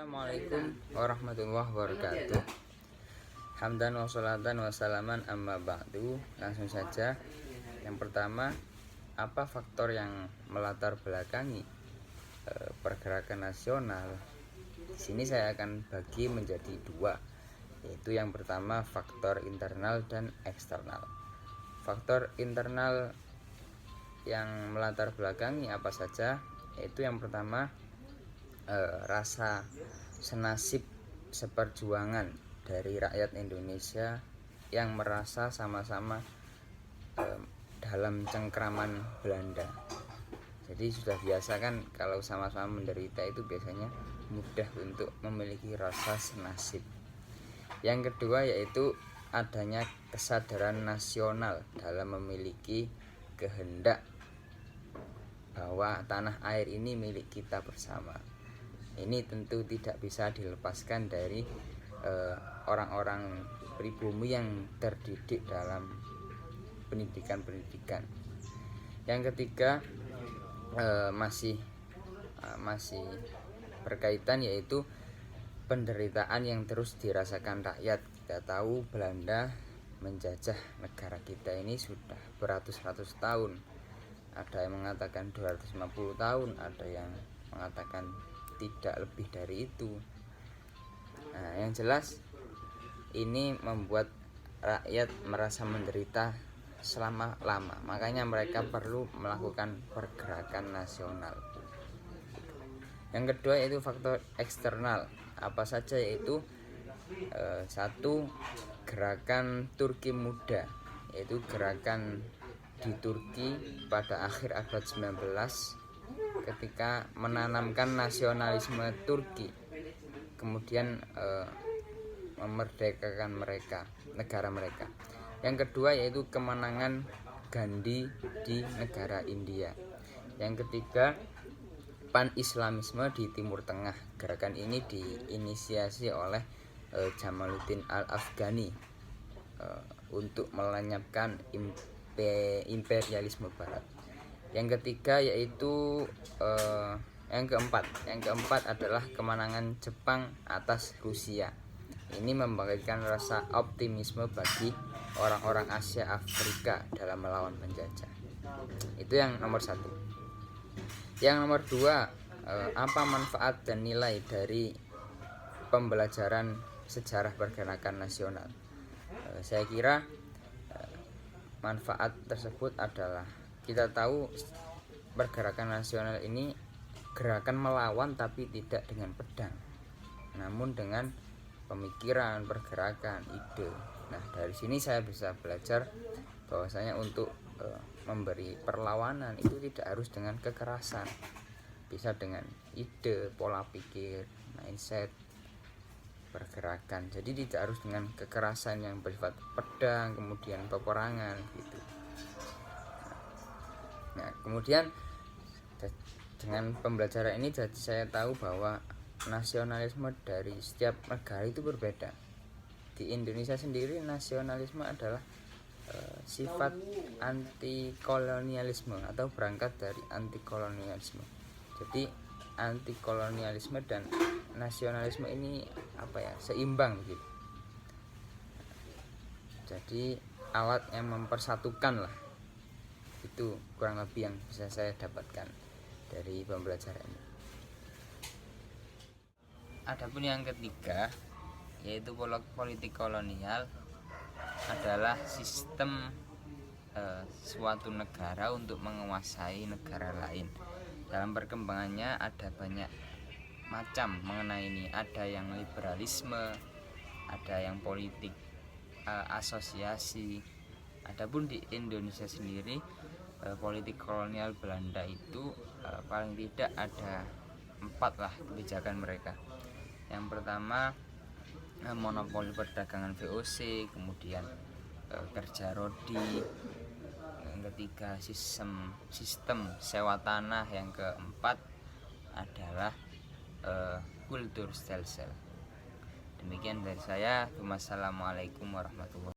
Assalamualaikum warahmatullahi wabarakatuh. Hamdan wa sholatan wa salaman amma ba'du. Langsung saja. Yang pertama, apa faktor yang melatar belakangi pergerakan nasional? Di sini saya akan bagi menjadi dua, yaitu yang pertama faktor internal dan eksternal. Faktor internal yang melatar belakangi apa saja? Yaitu yang pertama, rasa senasib seperjuangan dari rakyat Indonesia yang merasa sama-sama dalam cengkraman Belanda. Jadi sudah biasa kan kalau sama-sama menderita itu biasanya mudah untuk memiliki rasa senasib. Yang kedua yaitu adanya kesadaran nasional dalam memiliki kehendak bahwa tanah air ini milik kita bersama. Ini tentu tidak bisa dilepaskan dari orang-orang pribumi yang terdidik dalam pendidikan. Yang ketiga masih berkaitan yaitu penderitaan yang terus dirasakan rakyat. Kita tahu Belanda menjajah negara kita ini sudah beratus-ratus tahun. Ada yang mengatakan 250 tahun, ada yang mengatakan tidak lebih dari itu. Nah, yang jelas ini membuat rakyat merasa menderita selama lama. Makanya mereka perlu melakukan pergerakan nasional. Yang kedua yaitu faktor eksternal. Apa saja yaitu satu, gerakan Turki Muda, yaitu gerakan di Turki pada akhir abad 19 ketika menanamkan nasionalisme Turki, kemudian memerdekakan negara mereka. Yang kedua yaitu kemenangan Gandhi di negara India. Yang ketiga, pan-islamisme di Timur Tengah. Gerakan ini diinisiasi oleh Jamaluddin Al-Afghani untuk melenyapkan imperialisme Barat. Yang ketiga yaitu yang keempat adalah kemenangan Jepang atas Rusia. Ini membangkitkan rasa optimisme bagi orang-orang Asia Afrika dalam melawan penjajah. Itu yang nomor satu. Yang nomor dua, apa manfaat dan nilai dari pembelajaran sejarah pergerakan nasional? Saya kira manfaat tersebut adalah kita tahu pergerakan nasional ini gerakan melawan tapi tidak dengan pedang, namun dengan pemikiran, pergerakan, ide. Nah, dari sini saya bisa belajar bahwasanya untuk memberi perlawanan itu tidak harus dengan kekerasan, bisa dengan ide, pola pikir, mindset, pergerakan. Jadi tidak harus dengan kekerasan yang bersifat pedang, kemudian peperangan gitu. Nah, kemudian dengan pembelajaran ini jadi saya tahu bahwa nasionalisme dari setiap negara itu berbeda. Di Indonesia sendiri nasionalisme adalah sifat anti kolonialisme atau berangkat dari anti kolonialisme. Jadi anti kolonialisme dan nasionalisme ini seimbang gitu. Jadi alat yang mempersatukan lah. Itu kurang lebih yang bisa saya dapatkan dari pembelajaran ini. Adapun yang ketiga yaitu politik kolonial adalah sistem suatu negara untuk menguasai negara lain. Dalam perkembangannya ada banyak macam mengenai ini. Ada yang liberalisme, ada yang politik asosiasi. Adapun di Indonesia sendiri politik kolonial Belanda itu paling tidak ada 4 lah kebijakan mereka. Yang pertama monopoli perdagangan VOC, kemudian kerja rodi. Yang ketiga sistem sewa tanah. Yang keempat adalah kultur stelsel. Demikian dari saya. Wassalamualaikum warahmatullahi wabarakatuh.